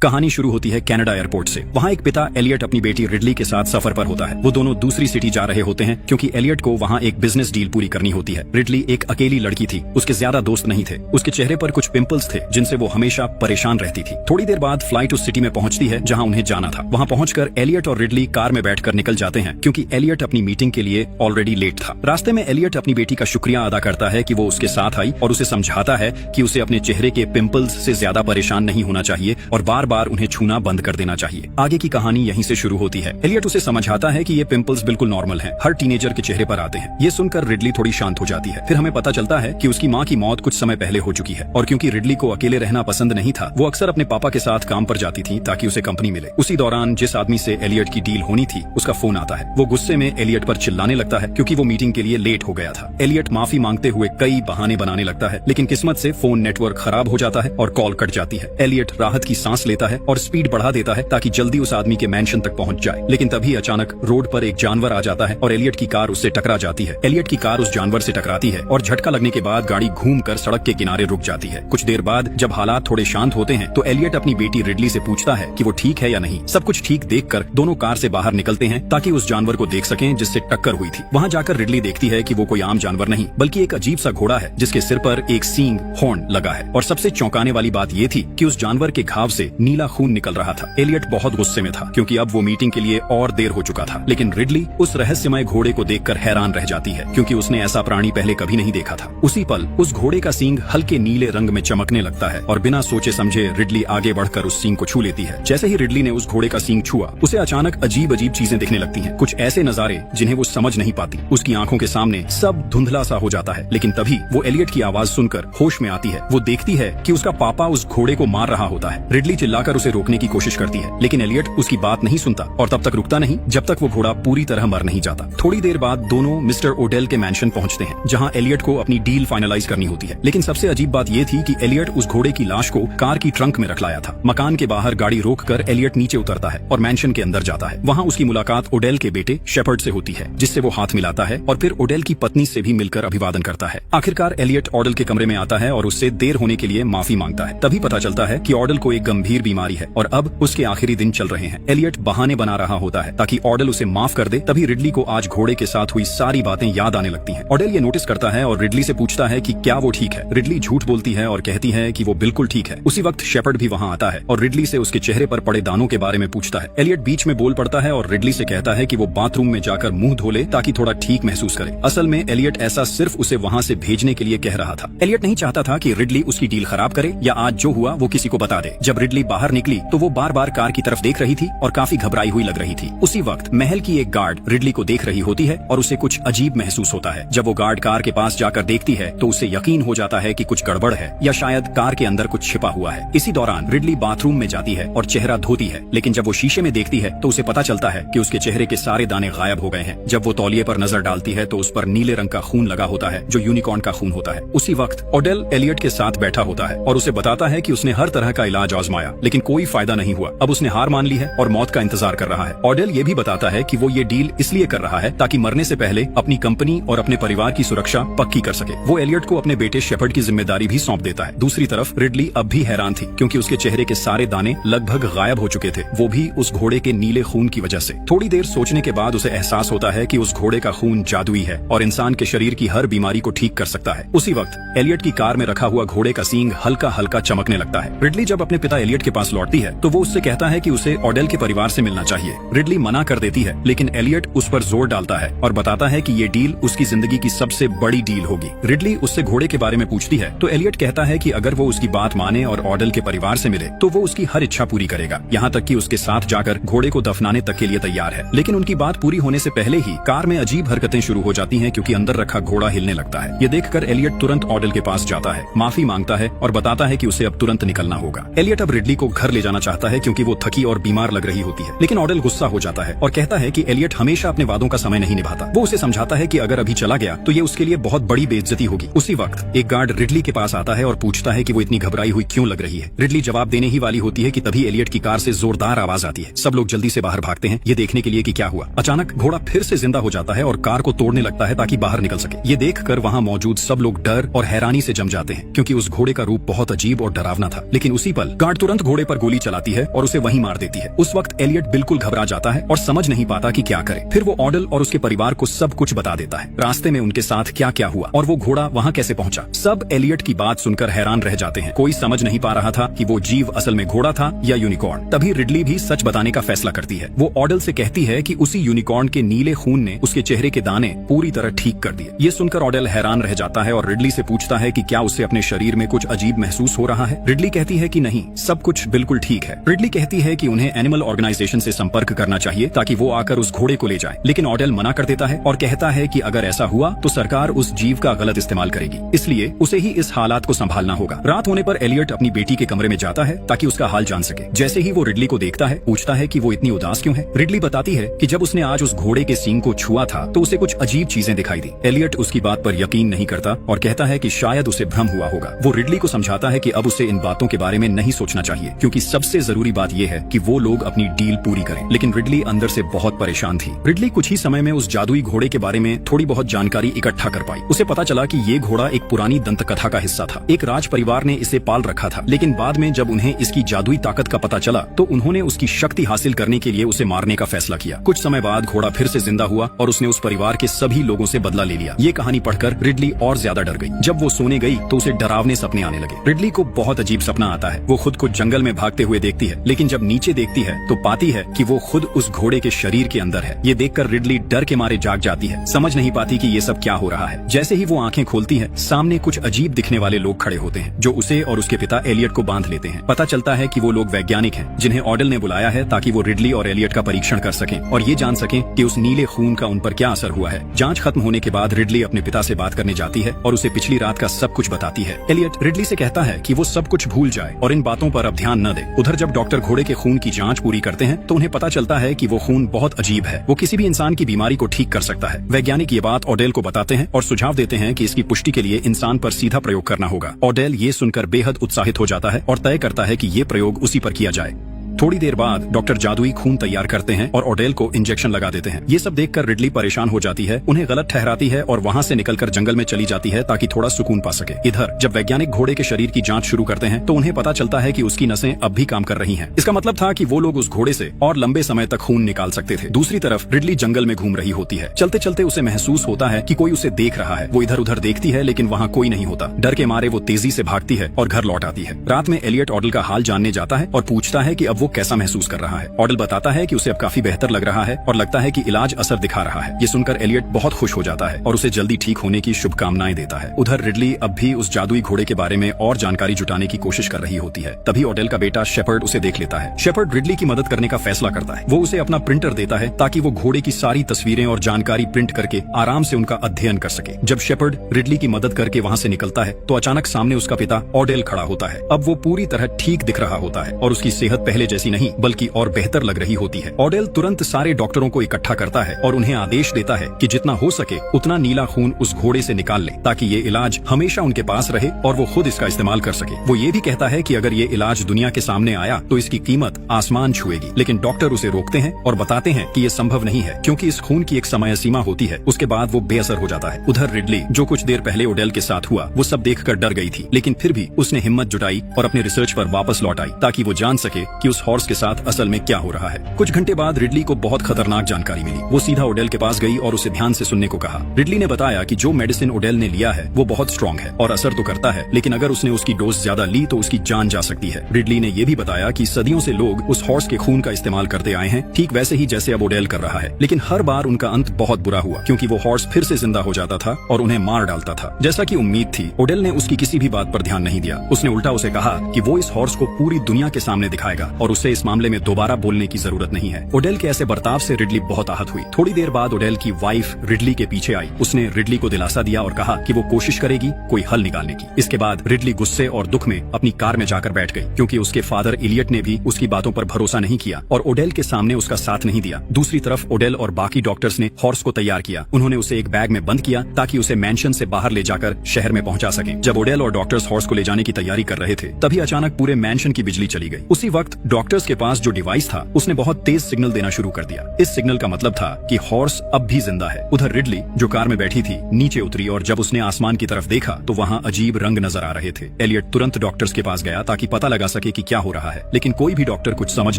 कहानी शुरू होती है कनाडा एयरपोर्ट से। वहाँ एक पिता एलियट अपनी बेटी रिडली के साथ सफर पर होता है। वो दोनों दूसरी सिटी जा रहे होते हैं क्योंकि एलियट को वहाँ एक बिजनेस डील पूरी करनी होती है। रिडली एक अकेली लड़की थी, उसके ज्यादा दोस्त नहीं थे। उसके चेहरे पर कुछ पिंपल्स थे जिनसे वो हमेशा परेशान रहती थी। थोड़ी देर बाद फ्लाइट उस सिटी में पहुंचती है जहाँ उन्हें जाना था। वहाँ पहुंचकर एलियट और रिडली कार में बैठकर निकल जाते हैं क्योंकि एलियट अपनी मीटिंग के लिए ऑलरेडी लेट था। रास्ते में एलियट अपनी बेटी का शुक्रिया अदा करता है कि वो उसके साथ आई और उसे समझाता है कि उसे अपने चेहरे के पिंपल्स से ज्यादा परेशान नहीं होना चाहिए और बार बार उन्हें छूना बंद कर देना चाहिए। आगे की कहानी यहीं से शुरू होती है। एलियट उसे समझाता है कि ये पिंपल्स बिल्कुल नॉर्मल हैं, हर टीनेजर के चेहरे पर आते हैं। ये सुनकर रिडली थोड़ी शांत हो जाती है। फिर हमें पता चलता है कि उसकी माँ की मौत कुछ समय पहले हो चुकी है और क्योंकि रिडली को अकेले रहना पसंद नहीं था, वो अक्सर अपने पापा के साथ काम पर जाती थी ताकि उसे कंपनी मिले। उसी दौरान जिस आदमी से एलियट की डील होनी थी उसका फोन आता है। वो गुस्से में एलियट पर चिल्लाने लगता है क्योंकि वो मीटिंग के लिए लेट हो गया था। एलियट माफी मांगते हुए कई बहाने बनाने लगता है, लेकिन किस्मत से फोन नेटवर्क खराब हो जाता है और कॉल कट जाती है। एलियट राहत की सांस लेता है और स्पीड बढ़ा देता है ताकि जल्दी उस आदमी के मैंशन तक पहुंच जाए। लेकिन तभी अचानक रोड पर एक जानवर आ जाता है और एलियट की कार उससे टकरा जाती है। एलियट की कार उस जानवर से टकराती है और झटका लगने के बाद गाड़ी घूमकर सड़क के किनारे रुक जाती है। कुछ देर बाद जब हालात थोड़े शांत होते हैं तो एलियट अपनी बेटी रिडली से पूछता है कि वो ठीक है या नहीं। सब कुछ ठीक देखकर दोनों कार से बाहर निकलते हैं ताकि उस जानवर को देख सकें जिससे टक्कर हुई थी। वहाँ जाकर रिडली देखती है कि वो कोई आम जानवर नहीं बल्कि एक अजीब सा घोड़ा है जिसके सिर पर एक सींग हॉर्न लगा है। और सबसे चौंकाने वाली बात ये थी कि उस जानवर के घाव से नीला खून निकल रहा था। एलियट बहुत गुस्से में था क्योंकि अब वो मीटिंग के लिए और देर हो चुका था। लेकिन रिडली उस रहस्यमय घोड़े को देखकर हैरान रह जाती है क्योंकि उसने ऐसा प्राणी पहले कभी नहीं देखा था। उसी पल उस घोड़े का सींग हल्के नीले रंग में चमकने लगता है और बिना सोचे समझे रिडली आगे बढ़कर उस सींग को छू लेती है। जैसे ही रिडली ने उस घोड़े का सींग छुआ, उसे अचानक अजीब अजीब चीजें दिखने लगती हैं। कुछ ऐसे नजारे जिन्हें वो समझ नहीं पाती। उसकी आंखों के सामने सब धुंधला सा हो जाता है। लेकिन तभी वो एलियट की आवाज सुनकर होश में आती है। वो देखती है कि उसका पापा उस घोड़े को मार रहा होता है। रिडली चिल्लाकर उसे रोकने की कोशिश करती है, लेकिन एलियट उसकी बात नहीं सुनता और तब तक रुकता नहीं जब तक वो घोड़ा पूरी तरह मर नहीं जाता। थोड़ी देर बाद दोनों मिस्टर ओडेल के मैंशन पहुंचते हैं जहां एलियट को अपनी डील फाइनलाइज करनी होती है। लेकिन सबसे अजीब बात ये थी कि एलियट उस घोड़े की लाश को कार की ट्रंक में रख लाया था। मकान के बाहर गाड़ी रोककर एलियट नीचे उतरता है और मैंशन के अंदर जाता है। वहाँ उसकी मुलाकात ओडेल के बेटे शेपर्ड से होती है जिससे वो हाथ मिलाता है और फिर ओडेल की पत्नी से भी मिलकर अभिवादन करता है। आखिरकार एलियट ओडेल के कमरे में आता है और उससे देर होने के लिए माफी मांगता है। तभी पता चलता है कि ओडेल को एक गंभीर बीमारी है और अब उसके आखिरी दिन चल रहे हैं। एलियट बहाने बना रहा होता है ताकि ओडेल उसे माफ कर दे। तभी रिडली को आज घोड़े के साथ हुई सारी बातें याद आने लगती हैं। ओडेल ये नोटिस करता है और रिडली से पूछता है कि क्या वो ठीक है। रिडली झूठ बोलती है और कहती है कि वो बिल्कुल ठीक है। उसी वक्त शेपर्ड भी वहाँ आता है और रिडली से उसके चेहरे पर पड़े दानों के बारे में पूछता है। एलियट बीच में बोल पड़ता है और रिडली से कहता है कि वो बाथरूम में जाकर मुंह धो ले ताकि थोड़ा ठीक महसूस करे। असल में एलियट ऐसा सिर्फ उसे वहाँ से भेजने के लिए कह रहा था। एलियट नहीं चाहता था कि रिडली उसकी डील खराब करे या आज जो हुआ वो किसी को बता दे। जब रिडली बाहर निकली तो वो बार बार कार की तरफ देख रही थी और काफी घबराई हुई लग रही थी। उसी वक्त महल की एक गार्ड रिडली को देख रही होती है और उसे कुछ अजीब महसूस होता है। जब वो गार्ड कार के पास जाकर देखती है तो उसे यकीन हो जाता है कि कुछ गड़बड़ है या शायद कार के अंदर कुछ छिपा हुआ है। इसी दौरान रिडली बाथरूम में जाती है और चेहरा धोती है, लेकिन जब वो शीशे में देखती है तो उसे पता चलता है कि उसके चेहरे के सारे दाने गायब हो गए हैं। जब वो तौलिए पर नजर डालती है तो उस पर नीले रंग का खून लगा होता है जो यूनिकॉर्न का खून होता है। उसी वक्त ओडेल एलियट के साथ बैठा होता है और उसे बताता है कि उसने हर तरह का इलाज आजमाया लेकिन कोई फायदा नहीं हुआ। अब उसने हार मान ली है और मौत का इंतजार कर रहा है। ओडेल ये भी बताता है कि वो ये डील इसलिए कर रहा है ताकि मरने से पहले अपनी कंपनी और अपने परिवार की सुरक्षा पक्की कर सके। वो एलियट को अपने बेटे शेपर्ड की जिम्मेदारी भी सौंप देता है। दूसरी तरफ रिडली अब भी हैरान थी क्योंकि उसके चेहरे के सारे दाने लगभग गायब हो चुके थे, वो भी उस घोड़े के नीले खून की वजह से। थोड़ी देर सोचने के बाद उसे एहसास होता है कि उस घोड़े का खून जादुई है और इंसान के शरीर की हर बीमारी को ठीक कर सकता है। उसी वक्त एलियट की कार में रखा हुआ घोड़े का सींग हल्का हल्का चमकने लगता है। रिडली जब अपने पिता एलियट के पास लौटती है तो वो उससे कहता है कि उसे ओडेल के परिवार से मिलना चाहिए। रिडली मना कर देती है लेकिन एलियट उस पर जोर डालता है और बताता है कि ये डील उसकी जिंदगी की सबसे बड़ी डील होगी। रिडली उससे घोड़े के बारे में पूछती है तो एलियट कहता है कि अगर वो उसकी बात माने और ओडेल के परिवार से मिले तो वो उसकी हर इच्छा पूरी करेगा, यहाँ तक कि उसके साथ जाकर घोड़े को दफनाने तक के लिए तैयार है। लेकिन उनकी बात पूरी होने से पहले ही कार में अजीब हरकतें शुरू हो जाती हैं क्योंकि अंदर रखा घोड़ा हिलने लगता है। ये देखकर एलियट तुरंत ओडेल के पास जाता है, माफी मांगता है और बताता है कि उसे अब तुरंत निकलना होगा। एलियट अब रिडली को घर ले जाना चाहता है क्योंकि वो थकी और बीमार लग रही होती है। लेकिन ओडेल गुस्सा हो जाता है और कहता है कि एलियट हमेशा अपने वादों का समय नहीं निभाता। वो उसे समझाता है कि अगर अभी चला गया तो ये उसके लिए बहुत बड़ी बेइज्जती होगी। उसी वक्त एक गार्ड रिडली के पास आता है और पूछता है कि वो इतनी घबराई हुई क्यों लग रही है। रिडली जवाब देने ही वाली होती है कि तभी एलियट की कार से जोरदार आवाज आती है। सब लोग जल्दी से बाहर भागते हैं ये देखने के लिए कि क्या हुआ। अचानक घोड़ा फिर से जिंदा हो जाता है और कार को तोड़ने लगता है ताकि बाहर निकल सके। ये देखकर वहाँ मौजूद सब लोग डर और हैरानी से जम जाते हैं क्योंकि उस घोड़े का रूप बहुत अजीब और डरावना था। लेकिन उसी पल गार्ड तुरंत घोड़े पर गोली चलाती है और उसे वहीं मार देती है। उस वक्त एलियट बिल्कुल घबरा जाता है और समझ नहीं पाता कि क्या करे। फिर वो ऑडेल और उसके परिवार को सब कुछ बता देता है, रास्ते में उनके साथ क्या क्या हुआ और वो घोड़ा वहाँ कैसे पहुँचा। सब एलियट की बात सुनकर हैरान रह जाते हैं। कोई समझ नहीं पा रहा था कि वो जीव असल में घोड़ा था या यूनिकॉर्न। तभी रिडली भी सच बताने का फैसला करती है। वो ऑडेल से कहती है कि उसी यूनिकॉर्न के नीले खून ने उसके चेहरे के दाने पूरी तरह ठीक कर दिए। ये सुनकर ऑडेल हैरान रह जाता है और रिडली से पूछता है कि क्या उसे अपने शरीर में कुछ अजीब महसूस हो रहा है। रिडली कहती है कि नहीं, सब कुछ बिल्कुल ठीक है। रिडली कहती है कि उन्हें एनिमल ऑर्गेनाइजेशन से संपर्क करना चाहिए ताकि वो आकर उस घोड़े को ले जाए, लेकिन ऑडेल मना कर देता है और कहता है कि अगर ऐसा हुआ तो सरकार उस जीव का गलत इस्तेमाल करेगी, इसलिए उसे ही इस हालात को संभालना होगा। रात होने पर एलियट अपनी बेटी के कमरे में जाता है ताकि उसका हाल जान सके। जैसे ही वो रिडली को देखता है, पूछता है कि वो इतनी उदास क्यों है। रिडली बताती है कि जब उसने आज उस घोड़े के सींग को छुआ था तो उसे कुछ अजीब चीजें दिखाई दी। एलियट उसकी बात पर यकीन नहीं करता और कहता है कि शायद उसे भ्रम हुआ होगा। वो रिडली को समझाता है कि अब उसे इन बातों के बारे में नहीं सोचना चाहिए, क्योंकि सबसे जरूरी बात यह है कि वो लोग अपनी डील पूरी करें। लेकिन रिडली अंदर से बहुत परेशान थी। रिडली कुछ ही समय में उस जादुई घोड़े के बारे में थोड़ी बहुत जानकारी इकट्ठा कर पाई। उसे पता चला कि ये घोड़ा एक पुरानी दंत कथा का हिस्सा था। एक राज परिवार ने इसे पाल रखा था, लेकिन बाद में जब उन्हें इसकी जादुई ताकत का पता चला तो उन्होंने उसकी शक्ति हासिल करने के लिए उसे मारने का फैसला किया। कुछ समय बाद घोड़ा फिर से जिंदा हुआ और उसने उस परिवार के सभी लोगों से बदला ले लिया। ये कहानी पढ़कर रिडली और ज्यादा डर गई। जब वो सोने गई तो उसे डरावने सपने आने लगे। रिडली को बहुत अजीब सपना आता है। वो खुद को जंगल में भागते हुए देखती है, लेकिन जब नीचे देखती है तो पाती है कि वो खुद उस घोड़े के शरीर के अंदर है। ये देखकर रिडली डर के मारे जाग जाती है, समझ नहीं पाती कि ये सब क्या हो रहा है। जैसे ही वो आंखें खोलती है, सामने कुछ अजीब दिखने वाले लोग खड़े होते हैं जो उसे और उसके पिता एलियट को बांध लेते हैं। पता चलता है कि वो लोग वैज्ञानिक हैं जिन्हें ऑडेल ने बुलाया है ताकि वो रिडली और एलियट का परीक्षण कर सकें और ये जान सकें कि उस नीले खून का उन पर क्या असर हुआ है। जांच खत्म होने के बाद रिडली अपने पिता से बात करने जाती है और उसे पिछली रात का सब कुछ बताती है। एलियट रिडली से कहता है कि वो सब कुछ भूल जाए और इन बातों पर अब ध्यान न दे। उधर जब डॉक्टर घोड़े के खून की जांच पूरी करते हैं तो उन्हें पता चलता है कि वो खून बहुत अजीब है। वो किसी भी इंसान की बीमारी को ठीक कर सकता है। वैज्ञानिक ये बात ऑडेल को बताते हैं और सुझाव देते हैं कि इसकी पुष्टि के लिए इंसान पर सीधा प्रयोग करना होगा। ऑडेल ये सुनकर बेहद उत्साहित हो जाता है और तय करता है कि ये प्रयोग उसी पर किया जाए। थोड़ी देर बाद डॉक्टर जादुई खून तैयार करते हैं और ऑडेल को इंजेक्शन लगा देते हैं। ये सब देखकर रिडली परेशान हो जाती है, उन्हें गलत ठहराती है और वहाँ से निकलकर जंगल में चली जाती है ताकि थोड़ा सुकून पा सके। इधर जब वैज्ञानिक घोड़े के शरीर की जांच शुरू करते हैं तो उन्हें पता चलता है कि उसकी नसें अब भी काम कर रही हैं। इसका मतलब था कि वो लोग उस घोड़े से और लंबे समय तक खून निकाल सकते थे। दूसरी तरफ रिडली जंगल में घूम रही होती है। चलते चलते उसे महसूस होता है कि कोई उसे देख रहा है। वो इधर उधर देखती है लेकिन वहाँ कोई नहीं होता। डर के मारे वो तेजी से भागती है और घर लौट आती है। रात में एलियट ऑडेल का हाल जानने जाता है और पूछता है कि अब वो कैसा महसूस कर रहा है। ऑडेल बताता है कि उसे अब काफी बेहतर लग रहा है और लगता है कि इलाज असर दिखा रहा है। ये सुनकर एलियट बहुत खुश हो जाता है और उसे जल्दी ठीक होने की शुभकामनाएं देता है। उधर रिडली अब भी उस जादुई घोड़े के बारे में और जानकारी जुटाने की कोशिश कर रही होती है। तभी ऑडेल का बेटा शेपर्ड उसे देख लेता है। शेपर्ड रिडली की मदद करने का फैसला करता है। वो उसे अपना प्रिंटर देता है ताकि वो घोड़े की सारी तस्वीरें और जानकारी प्रिंट करके आराम से उनका अध्ययन कर सके। जब शेपर्ड रिडली की मदद करके वहाँ से निकलता है तो अचानक सामने उसका पिता ऑडेल खड़ा होता है। अब वो पूरी तरह ठीक दिख रहा होता है और उसकी सेहत पहले जैसी नहीं बल्कि और बेहतर लग रही होती है। ऑडेल तुरंत सारे डॉक्टरों को इकट्ठा करता है और उन्हें आदेश देता है कि जितना हो सके उतना नीला खून उस घोड़े से निकाल ले ताकि ये इलाज हमेशा उनके पास रहे और वो खुद इसका इस्तेमाल कर सके। वो ये भी कहता है कि अगर ये इलाज दुनिया के सामने आया तो इसकी कीमत आसमान छुएगी, लेकिन डॉक्टर उसे रोकते हैं और बताते हैं कि ये संभव नहीं है क्योंकि इस खून की एक समय सीमा होती है, उसके बाद वो बेअसर हो जाता है। उधर रिडली जो कुछ देर पहले ऑडेल के साथ हुआ वो सब देखकर डर गई थी, लेकिन फिर भी उसने हिम्मत जुटाई और अपने रिसर्च पर वापस लौट आई ताकि वो जान सके कि उस हॉर्स के साथ असल में क्या हो रहा है। कुछ घंटे बाद रिडली को बहुत खतरनाक जानकारी मिली। वो सीधा ऑडेल के पास गई और उसे ध्यान से सुनने को कहा। रिडली ने बताया कि जो मेडिसिन ऑडेल ने लिया है वो बहुत स्ट्रॉन्ग है और असर तो करता है, लेकिन अगर उसने उसकी डोज ज्यादा ली तो उसकी जान जा सकती है। रिडली ने यह भी बताया कि सदियों से लोग उस हॉर्स के खून का इस्तेमाल करते आए हैं, ठीक वैसे ही जैसे अब ऑडेल कर रहा है, लेकिन हर बार उनका अंत बहुत बुरा हुआ क्योंकि वो हॉर्स फिर से जिंदा हो जाता था और उन्हें मार डालता था। जैसा कि उम्मीद थी, ऑडेल ने उसकी किसी भी बात पर ध्यान नहीं दिया। उसने उल्टा उसे कहा कि वो इस हॉर्स को पूरी दुनिया के सामने दिखाएगा और उसे इस मामले में दोबारा बोलने की जरूरत नहीं है। ऑडेल के ऐसे बर्ताव से रिडली बहुत आहत हुई। थोड़ी देर बाद ऑडेल की वाइफ रिडली के पीछे आई। उसने रिडली को दिलासा दिया और कहा कि वो कोशिश करेगी कोई हल निकालने की। इसके बाद रिडली गुस्से और दुख में अपनी कार में जाकर बैठ गई क्योंकि उसके फादर इलियट ने भी उसकी बातों पर भरोसा नहीं किया और ऑडेल के सामने उसका साथ नहीं दिया। दूसरी तरफ ऑडेल और बाकी डॉक्टर्स ने हॉर्स को तैयार किया। उन्होंने उसे एक बैग में बंद किया ताकि उसे मैंशन से बाहर ले जाकर शहर में पहुंचा सकें। जब ऑडेल और डॉक्टर्स हॉर्स को ले जाने की तैयारी कर रहे थे तभी अचानक पूरे मैंशन की बिजली चली गई। उसी वक्त डॉक्टर डॉक्टर्स के पास जो डिवाइस था उसने बहुत तेज सिग्नल देना शुरू कर दिया। इस सिग्नल का मतलब था कि हॉर्स अब भी जिंदा है। उधर रिडली जो कार में बैठी थी नीचे उतरी और जब उसने आसमान की तरफ देखा तो वहाँ अजीब रंग नजर आ रहे थे। एलियट तुरंत डॉक्टर्स के पास गया ताकि पता लगा सके कि क्या हो रहा है, लेकिन कोई भी डॉक्टर कुछ समझ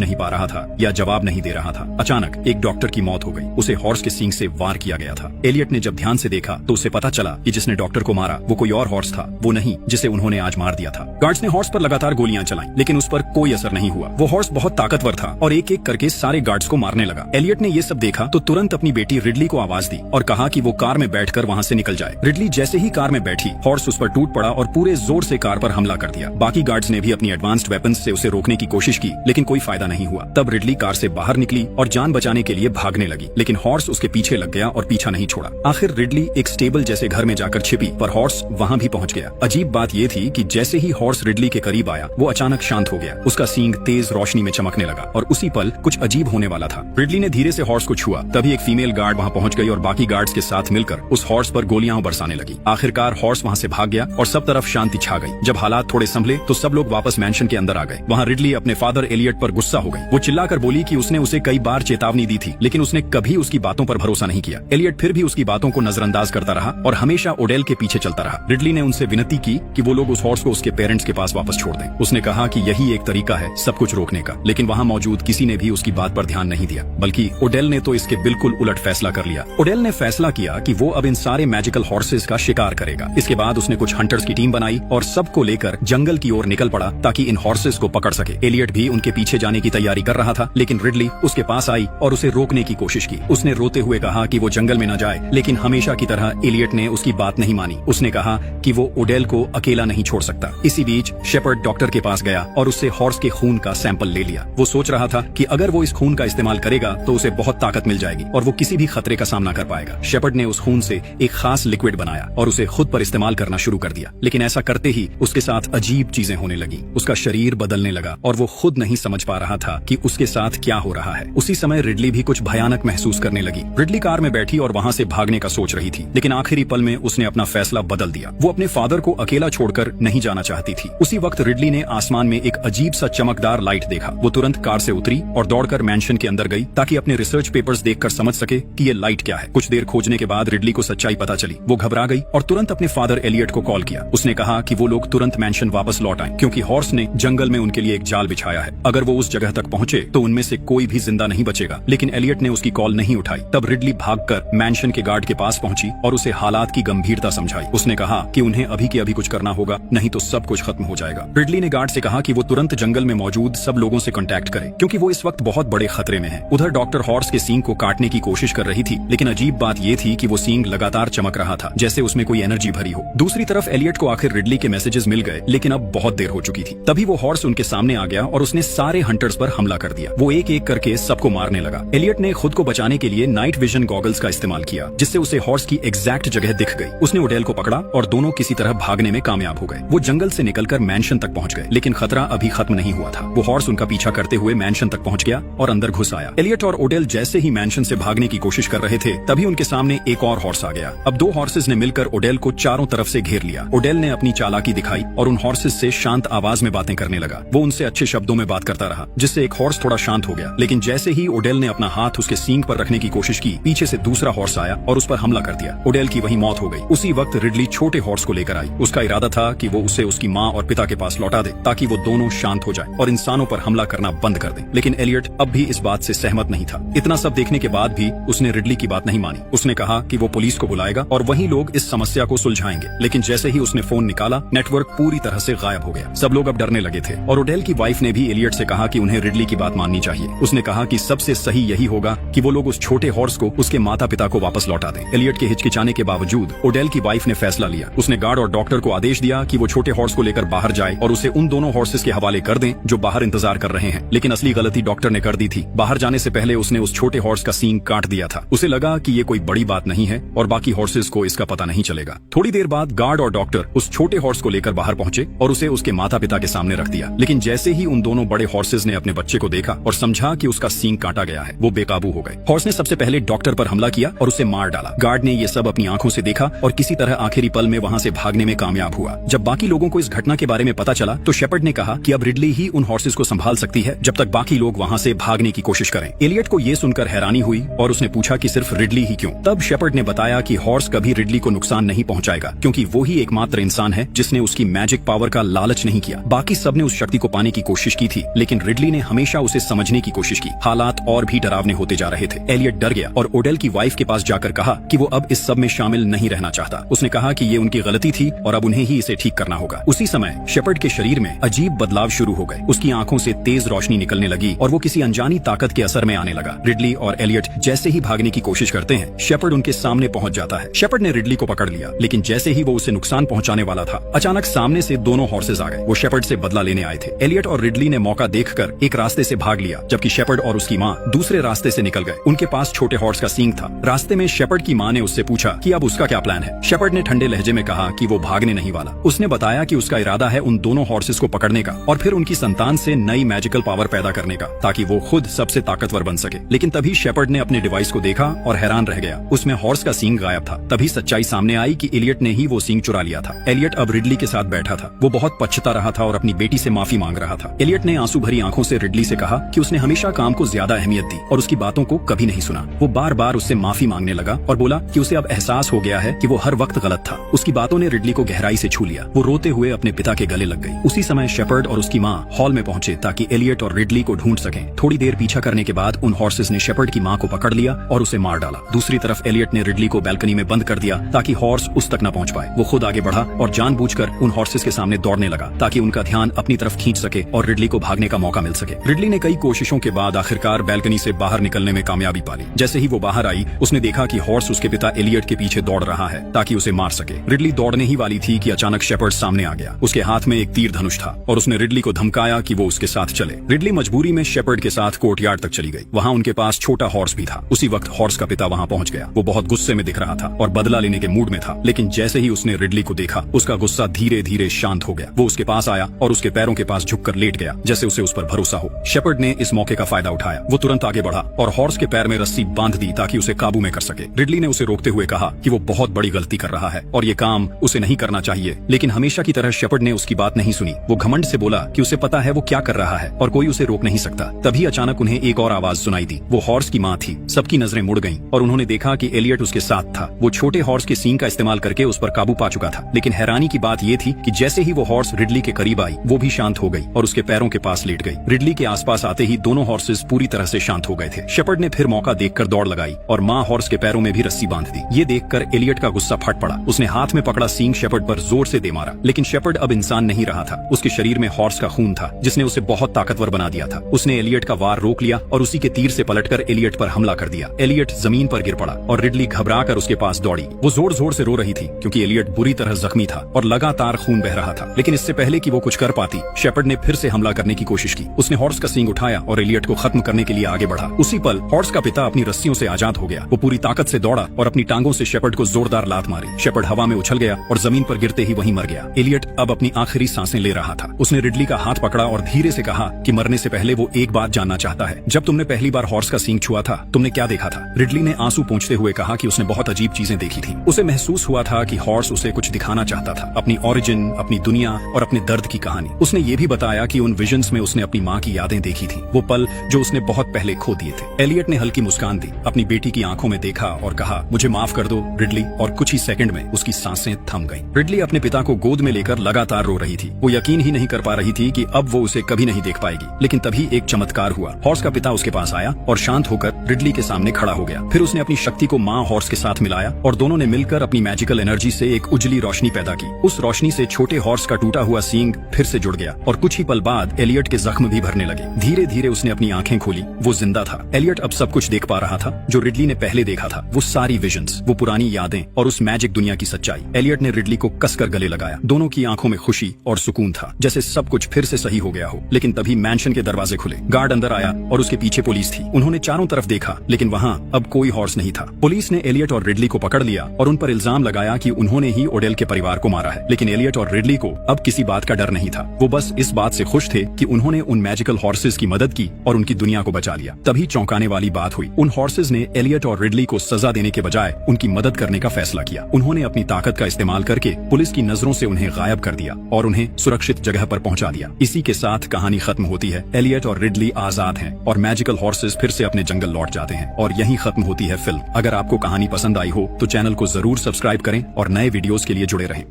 नहीं पा रहा था या जवाब नहीं दे रहा था। अचानक एक डॉक्टर की मौत हो गई। उसे हॉर्स के सींग से वार किया गया था। एलियट ने जब ध्यान से देखा तो उसे पता चला कि जिसने डॉक्टर को मारा वो कोई और हॉर्स था, वो नहीं जिसे उन्होंने आज मार दिया था। गार्ड्स ने हॉर्स पर लगातार गोलियां चलाई लेकिन उस पर कोई असर नहीं हुआ। वो हॉर्स बहुत ताकतवर था और एक एक करके सारे गार्ड्स को मारने लगा। एलियट ने ये सब देखा तो तुरंत अपनी बेटी रिडली को आवाज दी और कहा कि वो कार में बैठकर वहाँ से निकल जाए। रिडली जैसे ही कार में बैठी हॉर्स उस पर टूट पड़ा और पूरे जोर से कार पर हमला कर दिया। बाकी गार्ड्स ने भी अपनी एडवांस्ड वेपन्स से उसे रोकने की कोशिश की लेकिन कोई फायदा नहीं हुआ। तब रिडली कार से बाहर निकली और जान बचाने के लिए भागने लगी, लेकिन हॉर्स उसके पीछे लग गया और पीछा नहीं छोड़ा। आखिर रिडली एक स्टेबल जैसे घर में जाकर छिपी पर हॉर्स वहाँ भी पहुँच गया। अजीब बात ये थी कि जैसे ही हॉर्स रिडली के करीब आया वो अचानक शांत हो गया। उसका सींग तेज रोशनी में चमकने लगा और उसी पल कुछ अजीब होने वाला था। रिडली ने धीरे से हॉर्स को छुआ, तभी एक फीमेल गार्ड वहाँ पहुँच गई और बाकी गार्ड्स के साथ मिलकर उस हॉर्स पर गोलियां बरसाने लगी। आखिरकार हॉर्स वहाँ से भाग गया और सब तरफ शांति छा गई। जब हालात थोड़े संभले तो सब लोग वापस मैंशन के अंदर आ गए। वहाँ रिडली अपने फादर एलियट पर गुस्सा हो गई। वो चिल्लाकर बोली कि उसने उसे कई बार चेतावनी दी थी लेकिन उसने कभी उसकी बातों पर भरोसा नहीं किया। एलियट फिर भी उसकी बातों को नजरअंदाज करता रहा और हमेशा ओडेल के पीछे चलता रहा। रिडली ने उनसे विनती की कि वो लोग उस हॉर्स को उसके पेरेंट्स के पास वापस छोड़ दें। उसने कहा कि यही एक तरीका है सब कुछ रोकने का, लेकिन वहाँ मौजूद किसी ने भी उसकी बात पर ध्यान नहीं दिया, बल्कि ओडेल ने तो इसके बिल्कुल उलट फैसला कर लिया। ओडेल ने फैसला किया कि वो अब इन सारे मैजिकल हॉर्सेस का शिकार करेगा। इसके बाद उसने कुछ हंटर्स की टीम बनाई और सबको लेकर जंगल की ओर निकल पड़ा ताकि इन हॉर्सेस को पकड़ सके। एलियट भी उनके पीछे जाने की तैयारी कर रहा था, लेकिन रिडली उसके पास आई और उसे रोकने की कोशिश की। उसने रोते हुए कहा कि वो जंगल में न जाए, लेकिन हमेशा की तरह एलियट ने उसकी बात नहीं मानी। उसने कहा कि वो ओडेल को अकेला नहीं छोड़ सकता। इसी बीच शेपर्ड डॉक्टर के पास गया और उससे हॉर्स के खून का सैंपल ले लिया। वो सोच रहा था कि अगर वो इस खून का इस्तेमाल करेगा तो उसे बहुत ताकत मिल जाएगी और वो किसी भी खतरे का सामना कर पाएगा। शेपर्ड ने उस खून से एक खास लिक्विड बनाया और उसे खुद पर इस्तेमाल करना शुरू कर दिया, लेकिन ऐसा करते ही उसके साथ अजीब चीजें होने लगी। उसका शरीर बदलने लगा और वो खुद नहीं समझ पा रहा था कि उसके साथ क्या हो रहा है। उसी समय रिडली भी कुछ भयानक महसूस करने लगी। रिडली कार में बैठी और वहाँ से भागने का सोच रही थी, लेकिन आखिरी पल में उसने अपना फैसला बदल दिया। वो अपने फादर को अकेला छोड़कर नहीं जाना चाहती थी। उसी वक्त रिडली ने आसमान में एक अजीब सा चमकदार लाइट देखा। वो तुरंत कार से उतरी और दौड़कर मैंशन के अंदर गई ताकि अपने रिसर्च पेपर्स देखकर समझ सके कि ये लाइट क्या है। कुछ देर खोजने के बाद रिडली को सच्चाई पता चली। वो घबरा गई और तुरंत अपने फादर एलियट को कॉल किया। उसने कहा कि वो लोग तुरंत मैंशन वापस लौट आएं, क्योंकि हॉर्स ने जंगल में उनके लिए एक जाल बिछाया है। अगर वो उस जगह तक पहुंचे तो उनमें से कोई भी जिंदा नहीं बचेगा। लेकिन एलियट ने उसकी कॉल नहीं उठाई। तब रिडली भागकर मैंशन के गार्ड के पास पहुंची और उसे हालात की गंभीरता समझाई। उसने कहा कि उन्हें अभी के अभी कुछ करना होगा, नहीं तो सब कुछ खत्म हो जाएगा। रिडली ने गार्ड से कहा कि वो तुरंत जंगल में मौजूद सब लोगों से कांटेक्ट करे, क्योंकि वो इस वक्त बहुत बड़े खतरे में है। उधर डॉक्टर हॉर्स के सींग को काटने की कोशिश कर रही थी, लेकिन अजीब बात ये थी कि वो सींग लगातार चमक रहा था, जैसे उसमें कोई एनर्जी भरी हो। दूसरी तरफ एलियट को आखिर रिडली के मैसेजेस मिल गए, लेकिन अब बहुत देर हो चुकी थी। तभी वो हॉर्स उनके सामने आ गया और उसने सारे हंटर्स पर हमला कर दिया। वो एक एक करके सबको मारने लगा। एलियट ने खुद को बचाने के लिए नाइट विजन गॉगल्स का इस्तेमाल किया, जिससे उसे हॉर्स की एग्जैक्ट जगह दिख गई। उसने ओडेल को पकड़ा और दोनों किसी तरह भागने में कामयाब हो गए। वो जंगल से निकलकर मैंशन तक पहुंच गए, लेकिन खतरा अभी खत्म नहीं हुआ था। वो हॉर्स उनका पीछा करते हुए मैंशन तक पहुंच गया और अंदर घुस आया। एलियट और ओडेल जैसे ही मैंशन से भागने की कोशिश कर रहे थे, तभी उनके सामने एक और हॉर्स आ गया। अब दो हॉर्सेस ने मिलकर ओडेल को चारों तरफ से घेर लिया। ओडेल ने अपनी चालाकी दिखाई और उन हॉर्सेस से शांत आवाज में बातें करने लगा। वो उनसे अच्छे शब्दों में बात करता रहा, जिससे एक हॉर्स थोड़ा शांत हो गया। लेकिन जैसे ही ओडेल ने अपना हाथ उसके सींग पर रखने की कोशिश की, पीछे से दूसरा हॉर्स आया और उस पर हमला कर दिया। ओडेल की वही मौत हो गई। उसी वक्त रिडली छोटे हॉर्स को लेकर आई। उसका इरादा था कि वो उसे उसकी माँ और पिता के पास लौटा दे, ताकि वो दोनों शांत हो जाएं और इंसानों पर हमला करना बंद कर दें। लेकिन एलियट अब भी इस बात से सहमत नहीं था। इतना सब देखने के बाद भी उसने रिडली की बात नहीं मानी। उसने कहा कि वो पुलिस को बुलाएगा और वही लोग इस समस्या को सुलझाएंगे। लेकिन जैसे ही उसने फोन निकाला, नेटवर्क पूरी तरह से गायब हो गया। सब लोग अब डरने लगे थे और ओडेल की वाइफ ने भी एलियट से कहा कि उन्हें रिडली की बात माननी चाहिए। उसने कहा कि सबसे सही यही होगा कि वो लोग उस छोटे हॉर्स को उसके माता पिता को वापस लौटा दें। एलियट के हिचकिचाने के बावजूद ओडेल की वाइफ ने फैसला लिया। उसने गार्ड और डॉक्टर को आदेश दिया कि वो छोटे हॉर्स को लेकर बाहर जाए और उसे उन दोनों हॉर्सेस के हवाले कर दें जो बाहर इंतजार कर रहे हैं। लेकिन असली गलती डॉक्टर ने कर दी थी। बाहर जाने से पहले उसने उस छोटे हॉर्स का सींग काट दिया था। उसे लगा कि ये कोई बड़ी बात नहीं है और बाकी हॉर्सेस को इसका पता नहीं चलेगा। थोड़ी देर बाद गार्ड और डॉक्टर उस छोटे हॉर्स को लेकर बाहर पहुंचे और उसे उसके माता पिता के सामने रख दिया। लेकिन जैसे ही उन दोनों बड़े हॉर्सेस ने अपने बच्चे को देखा और समझा कि उसका सींग काटा गया है, वो बेकाबू हो गए। हॉर्स ने सबसे पहले डॉक्टर पर हमला किया और उसे मार डाला। गार्ड ने ये सब अपनी आंखों से देखा और किसी तरह आखिरी पल में वहाँ से भागने में कामयाब हुआ। जब बाकी लोगों को इस घटना के बारे में पता चला तो शेपर्ड ने कहा कि अब रिडली ही उन हॉर्सेस को संभाल सकती है जब तक बाकी लोग वहाँ से भागने की कोशिश करें। एलियट को ये सुनकर हैरानी हुई और उसने पूछा कि सिर्फ रिडली ही क्यों? तब शेपर्ड ने बताया कि हॉर्स कभी रिडली को नुकसान नहीं पहुंचाएगा, क्योंकि वो ही एकमात्र इंसान है जिसने उसकी मैजिक पावर का लालच नहीं किया। बाकी सबने उस शक्ति को पाने की कोशिश की थी, लेकिन रिडली ने हमेशा उसे समझने की कोशिश की। हालात और भी डरावने होते जा रहे थे। एलियट डर गया और ओडेल की वाइफ के पास जाकर कहा कि वो अब इस सब में शामिल नहीं रहना चाहता। उसने कहा कि ये उनकी गलती थी और अब उन्हें ही इसे ठीक करना होगा। उसी समय शेपर्ड के शरीर में अजीब बदलाव शुरू हो गए। उसकी आंखों से तेज रोशनी निकलने लगी और वो किसी अनजानी ताकत के असर में आने लगा। रिडली और एलियट जैसे ही भागने की कोशिश करते हैं, शेपर्ड उनके सामने पहुंच जाता है। शेपर्ड ने रिडली को पकड़ लिया, लेकिन जैसे ही वो उसे नुकसान पहुंचाने वाला था, अचानक सामने से दोनों हॉर्सेस आ गए। वो शेपर्ड से बदला लेने आए थे। एलियट और रिडली ने मौका देखकर एक रास्ते से भाग लिया, जबकि शेपर्ड और उसकी माँ दूसरे रास्ते से निकल गए। उनके पास छोटे हॉर्स का सींग था। रास्ते में शेपर्ड की माँ ने उससे पूछा कि अब उसका क्या प्लान है। शेपर्ड ने ठंडे लहजे में कहा कि वो भागने नहीं वाला। उसने बताया कि उसका इरादा है उन दोनों हॉर्सेस को पकड़ने का और फिर उनकी संतान से नई मैजिकल पावर पैदा करने का, ताकि वो खुद सबसे ताकतवर बन सके। लेकिन तभी शेपर्ड ने अपने डिवाइस को देखा और हैरान रह गया। उसमें हॉर्स का सींग गायब था। तभी सच्चाई सामने आई कि एलियट ने ही वो सींग चुरा लिया था। एलियट अब रिडली के साथ बैठा था। वो बहुत पछता रहा था और अपनी बेटी से माफी मांग रहा था। एलियट ने आंसू भरी आंखों से रिडली से कहा कि उसने हमेशा काम को ज्यादा अहमियत दी और उसकी बातों को कभी नहीं सुना। वो बार बार उससे माफी मांगने लगा और बोला कि उसे अब एहसास हो गया है कि वो हर वक्त गलत था। उसकी बातों ने रिडली को गहराई से छू लिया। वो रोते हुए अपने पिता के गले लग गई। उसी समय शेपर्ड और उसकी माँ हॉल में पहुंचे ताकि एलियट और रिडली को ढूंढ सकें। थोड़ी देर पीछा करने के बाद उन हॉर्सेस ने शेपर्ड की माँ को पकड़ लिया और उसे मार डाला। दूसरी तरफ एलियट ने रिडली को बैल्कनी में बंद कर दिया ताकि हॉर्स उस तक न पहुंच पाए। वो खुद आगे बढ़ा और जानबूझकर उन हॉर्सेस के सामने दौड़ने लगा ताकि उनका ध्यान अपनी तरफ खींच सके और रिडली को भागने का मौका मिल सके। रिडली ने कई कोशिशों के बाद आखिरकार बैल्कनी से बाहर निकलने में कामयाबी पा ली। जैसे ही वो बाहर आई, उसने देखा कि हॉर्स उसके पिता एलियट के पीछे दौड़ रहा है ताकि उसे मार सके। रिडली दौड़ने ही वाली थी कि अचानक शेपर्ड सामने आ गया। उसके हाथ में एक तीर धनुष था और उसने रिडली को धमकाया कि वो उसके साथ चले। रिडली मजबूरी में शेपर्ड के साथ कोर्टयार्ड तक चली गई। वहाँ उनके पास छोटा हॉर्स भी था। उसी वक्त हॉर्स का पिता वहाँ पहुँच गया। वो बहुत गुस्से में दिख रहा था और बदला लेने के मूड में था, लेकिन जैसे ही उसने रिडली को देखा, उसका गुस्सा धीरे धीरे शांत हो गया। वो उसके पास आया और उसके पैरों के पास झुककर लेट गया, जैसे उसे उस पर भरोसा हो। शेपर्ड ने इस मौके का फायदा उठाया। वो तुरंत आगे बढ़ा और हॉर्स के पैर में रस्सी बांध दी ताकि उसे काबू में कर सके। रिडली ने उसे रोकते हुए कहा कि वो बहुत बड़ी गलती कर रहा है और ये काम उसे नहीं करना चाहिए, लेकिन हमेशा की तरह शेपर्ड ने उसकी बात नहीं सुनी। वो घमंड से बोला कि उसे पता है वो क्या कर रहा है और कोई उसे रोक नहीं सकता। तभी अचानक उन्हें एक और आवाज सुनाई दी। वो हॉर्स की माँ थी। सबकी नजरें मुड़ गईं और उन्होंने देखा कि एलियट उसके साथ था। वो छोटे हॉर्स के सींग का इस्तेमाल करके उस पर काबू पा चुका था, लेकिन हैरानी की बात ये थी कि जैसे ही वो हॉर्स रिडली के करीब आई, वो भी शांत हो गई और उसके पैरों के पास लेट गई। रिडली के आसपास आते ही दोनों हॉर्सेस पूरी तरह से शांत हो गए थे। शेपर्ड ने फिर मौका देखकर दौड़ लगाई और माँ हॉर्स के पैरों में भी रस्सी बांध दी। ये देखकर एलियट का गुस्सा फट पड़ा। उसने हाथ में पकड़ा सींग शेपर्ड पर जोर से दे मारा, लेकिन शेपर्ड अब इंसान नहीं रहा था। उसके शरीर में हॉर्स का खून था जिसने उसे बहुत ताकतवर बना दिया था। उसने एलियट का वार रोक लिया और उसी के तीर से पलटकर एलियट पर हमला कर दिया। एलियट जमीन पर गिर पड़ा और रिडली घबराकर उसके पास दौड़ी। वो जोर जोर से रो रही थी क्योंकि एलियट बुरी तरह जख्मी था और लगातार खून बह रहा था। लेकिन इससे पहले कि वो कुछ कर पाती, शेपर्ड ने फिर से हमला करने की कोशिश की। उसने हॉर्स का सींग उठाया और एलियट को खत्म करने के लिए आगे बढ़ा। उसी पल हॉर्स का पिता अपनी रस्सियों से आजाद हो गया। वो पूरी ताकत से दौड़ा और अपनी टांगों से शेपर्ड को जोरदार लात मारी। शेपर्ड हवा में उछल गया और जमीन पर गिरते ही वहीं मर गया। एलियट अब अपनी आखिरी सांसें ले रहा था। उसने रिडली का हाथ पकड़ा और धीरे से कहा कि मरने से पहले वो एक बात जानना चाहता है। जब तुमने पहली बार हॉर्स का सींग छुआ था, तुमने क्या देखा था? रिडली ने आंसू पोंछते हुए कहा कि उसने बहुत अजीब चीजें देखी थी। उसे महसूस हुआ था कि हॉर्स उसे कुछ दिखाना चाहता था, अपनी ओरिजिन, अपनी दुनिया और अपने दर्द की कहानी। उसने ये भी बताया कि उन विजन्स में उसने अपनी माँ की यादें देखी थी, वो पल जो उसने बहुत पहले खो दिए थे। एलियट ने हल्की मुस्कान दी, अपनी बेटी की आंखों में देखा और कहा, मुझे माफ कर दो रिडली, और कुछ ही सेकंड में उसकी सांसें थम गईं। रिडली अपने पिता को गोद में लेकर लगातार रो रही थी। वो यकीन ही नहीं कर पा रही थी कि अब वो उसे कभी नहीं देख पाएगी। लेकिन तभी एक चमत्कार हुआ। हॉर्स का पिता उसके पास आया और शांत होकर रिडली के सामने खड़ा हो गया। फिर उसने अपनी शक्ति को माँ हॉर्स के साथ मिलाया और दोनों ने मिलकर अपनी मैजिकल एनर्जी से एक उजली रोशनी पैदा की। उस रोशनी से छोटे हॉर्स का टूटा हुआ सींग फिर से जुड़ गया और कुछ ही पल बाद एलियट के जख्म भी भरने लगे। धीरे धीरे उसने अपनी आंखें खोली। वो जिंदा था। एलियट अब सब कुछ देख पा रहा था जो रिडली ने पहले देखा था। वो सारी विजन्स, वो पुरानी यादें और उस मैजिक दुनिया की सच्चाई। एलियट ने रिडली को कसकर गले लगाया। दोनों की आंखों में खुशी और सुकून था, जैसे सब कुछ फिर से सही हो गया हो। लेकिन तभी मैंशन के दरवाजे खुले। गार्ड अंदर आया और उसके पीछे पुलिस थी। उन्होंने चारों तरफ देखा, लेकिन वहाँ अब कोई हॉर्स नहीं था। पुलिस ने एलियट और रिडली को पकड़ लिया और उन पर इल्जाम लगाया कि उन्होंने ही ओडेल के परिवार को मारा है। लेकिन एलियट और रिडली को अब किसी बात का डर नहीं था। वो बस इस बात से खुश थे कि उन्होंने उन मैजिकल हॉर्सेस की मदद की और उनकी दुनिया को बचा लिया। तभी चौंकाने वाली बात हुई। उन हॉर्सेस ने एलियट और रिडली को सजा देने के बजाय उनकी मदद करने का फैसला किया। उन्होंने अपनी ताकत का इस्तेमाल करके पुलिस की नजरों से उन्हें गायब कर दिया और उन्हें सुरक्षित जगह पर पहुंचा दिया। इसी के साथ कहानी खत्म होती है। एलियट और रिडली आजाद हैं और मैजिकल हॉर्सेस फिर से अपने जंगल लौट जाते हैं और यहीं खत्म होती है फिल्म। अगर आपको कहानी पसंद आई हो तो चैनल को जरूर सब्सक्राइब करें और नए वीडियोस के लिए जुड़े रहें।